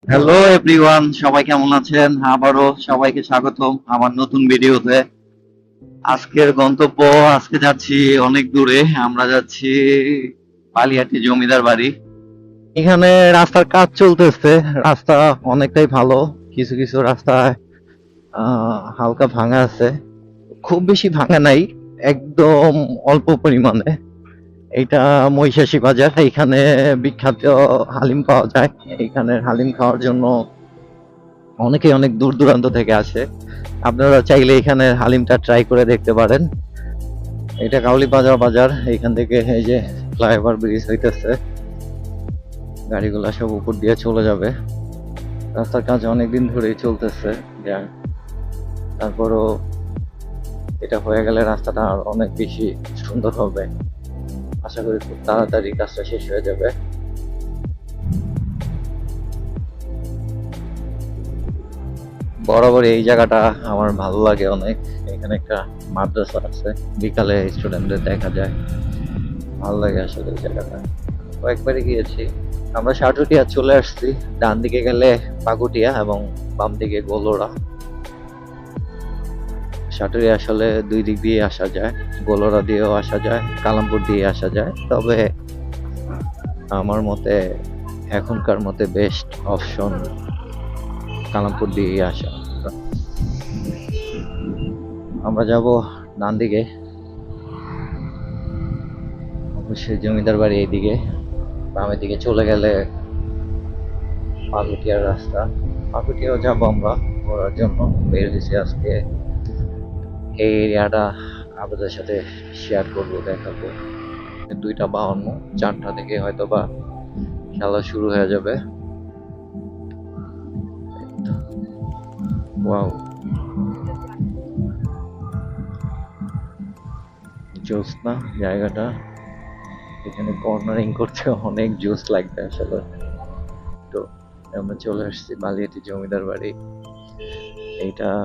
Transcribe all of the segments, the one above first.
Hello everyone, সবাই কেমন আছেন? আবারও সবাইকে স্বাগতম আমার নতুন ভিডিওতে। আজকের গন্তব্য, আজকে যাচ্ছি অনেক দূরে। আমরা যাচ্ছি পালিয়াটি জমিদার বাড়ি। এখানে রাস্তার কাজ চলতেছে। রাস্তা অনেকটাই ভালো, কিছু কিছু রাস্তায় হালকা ভাঙা আছে, খুব বেশি ভাঙা নাই, একদম অল্প পরিমাণে। এটা মহিষাসী বাজার, এখানে বিখ্যাত হালিম পাওয়া যায়। এখানে হালিম খাওয়ার জন্য অনেকেই অনেক দূর দূরান্ত থেকে আসে। আপনারা চাইলে এখানে হালিমটা ট্রাই করে দেখতে পারেন। এটা কাউলিবাজার বাজার, এখান থেকে এই যে ফ্লাইওভার ব্রিজ হইতেছে, গাড়িগুলা সব উপর দিয়ে চলে যাবে। রাস্তার কাজ অনেকদিন ধরেই চলতেছে, তারপরও এটা হয়ে গেলে রাস্তাটা আর অনেক বেশি সুন্দর হবে। আশা করি খুব তাড়াতাড়ি কাজটা শেষ হয়ে যাবে। বরাবর এই জায়গাটা আমার ভালো লাগে অনেক। এখানে একটা মাদ্রাসা আছে, বিকালে স্টুডেন্টদের দেখা যায়, ভালো লাগে আসলে এই জায়গাটা। কয়েকবারই গিয়েছি। আমরা সাটুরিয়া চলে আসছি। ডান দিকে গেলে পাকুটিয়া এবং বাম দিকে গোলরা। সাটুরিয়া আসলে দুই দিক দিয়ে আসা যায়, গোলরা দিয়েও আসা যায়, কালামপুর দিয়ে আসা যায়। তবে আমার মতে এখনকার মতে বেস্ট অপশন কালামপুর দিয়ে আসা। আমরা যাব ডান দিকে, অবশ্যই জমিদার বাড়ি এইদিকে। বামের দিকে চলে গেলে পাকুটিয়ার রাস্তা। পাকুটিয়াও যাবো আমরা ঘোরার জন্য, বের হয়েছি আজকে। এই এরিয়াটা আপনাদের সাথে শেয়ার করবো, দেখাবো। 2:52, 4টা থেকে হয়তো বা খেলা শুরু হয়ে যাবে। ওয়াও, জোস না জায়গাটা? এখানে কর্নারিং করতে অনেক জোস লাগবে আসলে। তো আমরা চলে আসছি বালিয়াটি জমিদার বাড়ি। এইটা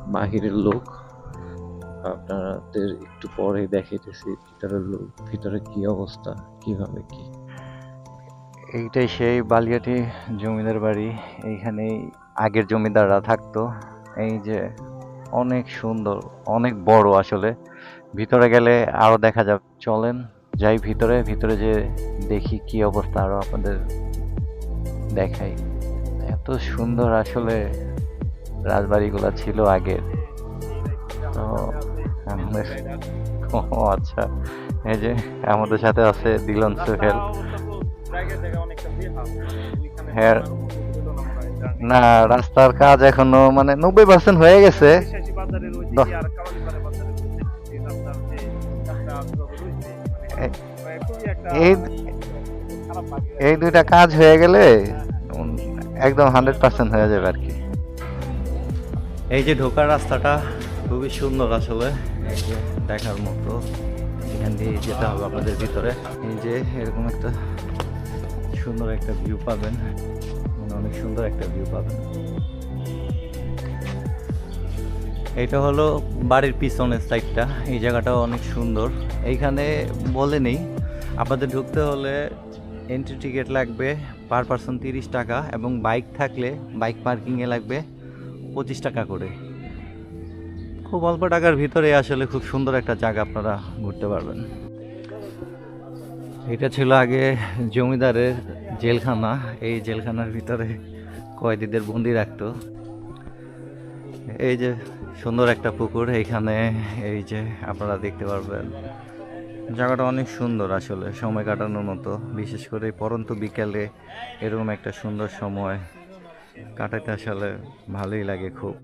বাহিরের লোক, আপনাদের একটু পরে দেখাইতেছি ভিতরের লোক, ভিতরে কি অবস্থা, কিভাবে কি। এইটাই সেই বালিয়াটি জমিদার বাড়ি। এইখানেই আগের জমিদাররা থাকতো। এই যে অনেক সুন্দর, অনেক বড় আসলে। ভিতরে গেলে আরো দেখা যাবে, চলেন যাই ভিতরে। ভিতরে যে দেখি কি অবস্থা, আরো আপনাদের দেখাই। এত সুন্দর আসলে রাজবাড়িগুলা ছিল আগের। তো আমাদের, ও আচ্ছা, এই যে আমাদের সাথে আছে দিলন সোহেল। হ্যাঁ, না, রাস্তার কাজ এখনো মানে 90% হয়ে গেছে। দ- এ- এই এই দুইটা কাজ হয়ে গেলে উম, একদম 100% হয়ে যাবে আর কি। এই যে ঢোকার রাস্তাটা খুবই সুন্দর আসলে, এই যে দেখার মতো। এখান দিয়ে যেতে হবে আপনাদের ভিতরে। এই যে এরকম একটা সুন্দর একটা ভিউ পাবেন, মানে অনেক সুন্দর একটা ভিউ পাবেন। এটা হলো বাড়ির পিছনের সাইডটা। এই জায়গাটাও অনেক সুন্দর। এইখানে বলে নেই, আপনাদের ঢুকতে হলে এন্ট্রি টিকিট লাগবে পার পারসন 30 টাকা, এবং বাইক থাকলে বাইক পার্কিংয়ে লাগবে 25 টাকা করে। খুব অল্প টাকার ভিতরে আসলে খুব সুন্দর একটা জায়গা, আপনারা ঘুরতে পারবেন। এটা ছিল আগে জমিদারের জেলখানা। এই জেলখানার ভিতরে কয়েদিদের বন্দি রাখতো। এই যে সুন্দর একটা পুকুর এইখানে, এই যে আপনারা দেখতে পারবেন। জায়গাটা অনেক সুন্দর আসলে, সময় কাটানোর মতো। বিশেষ করে পরন্ত বিকেলে এরকম একটা সুন্দর সময় কাটাতে আসলে ভালোই লাগে খুব।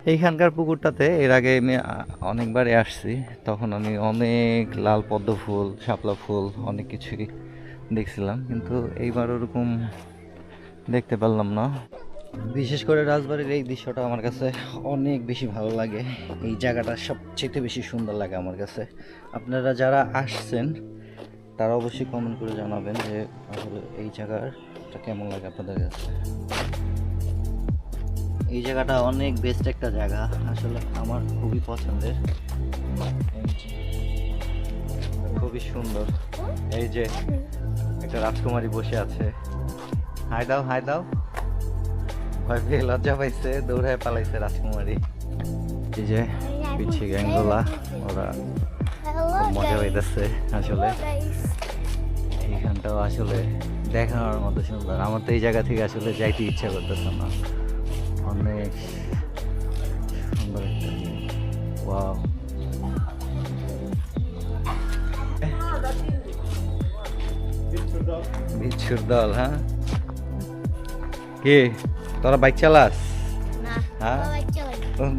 এইখানকার পুকুরটাতে এর আগে আমি অনেকবারই আসছি। তখন আমি অনেক লাল পদ্ম ফুল, শাপলা ফুল, অনেক কিছুই দেখছিলাম, কিন্তু এইবার ওরকম দেখতে পারলাম না। বিশেষ করে রাজবাড়ির এই দৃশ্যটা আমার কাছে অনেক বেশি ভালো লাগে। এই জায়গাটা সবচেয়ে বেশি সুন্দর লাগে আমার কাছে। আপনারা যারা আসছেন তারা অবশ্যই কমেন্ট করে জানাবেন যে আসলে এই জায়গাটা কেমন লাগে আপনাদের কাছে। এই জায়গাটা অনেক বেস্ট একটা জায়গা, আসলে আমার খুবই পছন্দের। খুবই সুন্দর। এই যে একটা রাজকুমারী বসে আছে। হাই দাও, হাই দাও। ভয় পেয়ে লজ্জা পাইছে, দৌড়ায় পালাইছে রাজকুমারী। এই যে পিছে গ্যাংগুলা, ওরা খুব মজা পাইতেছে আসলে। এইখানটাও আসলে দেখানোর মতো সুন্দর। আমার তো এই জায়গা থেকে আসলে যাইতে ইচ্ছা করতেছে না, অনেক সুন্দর একটা। ওয়াও, বিচ্ছুর দল। হ্যাঁ, কি তোরা বাইক চালাস? হ্যাঁ,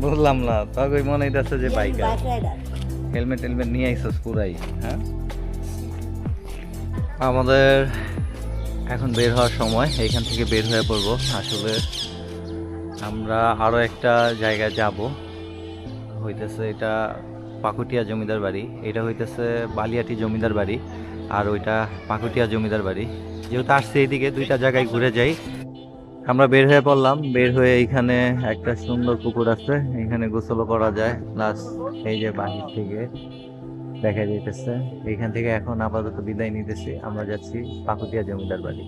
বললাম না তোকে মনে হইতেছে যে বাইকার। হেলমেট টেলমেট নিয়ে আইসস পুরাই। হ্যাঁ, আমাদের এখন বের হওয়ার সময়, এইখান থেকে বের হয়ে পড়বো। আসলে আমরা আরো একটা জায়গায় যাব, হইতেছে এটা পাকুটিয়া জমিদার বাড়ি, এটা হইতেছে বালিয়াটি জমিদার বাড়ি, আর ওইটা পাকুটিয়া জমিদার বাড়ি। যেহেতু আসছে এইদিকে, দুইটা জায়গায় ঘুরে যাই। আমরা বের হয়ে পড়লাম। বের হয়ে এইখানে একটা সুন্দর পুকুর আছে, এখানে গোসলও করা যায়। প্লাস এই যে বাহির থেকে দেখা যাইতেছে। এইখান থেকে এখন আপাতত বিদায় নিতেছি, আমরা যাচ্ছি পাকুটিয়া জমিদার বাড়ি।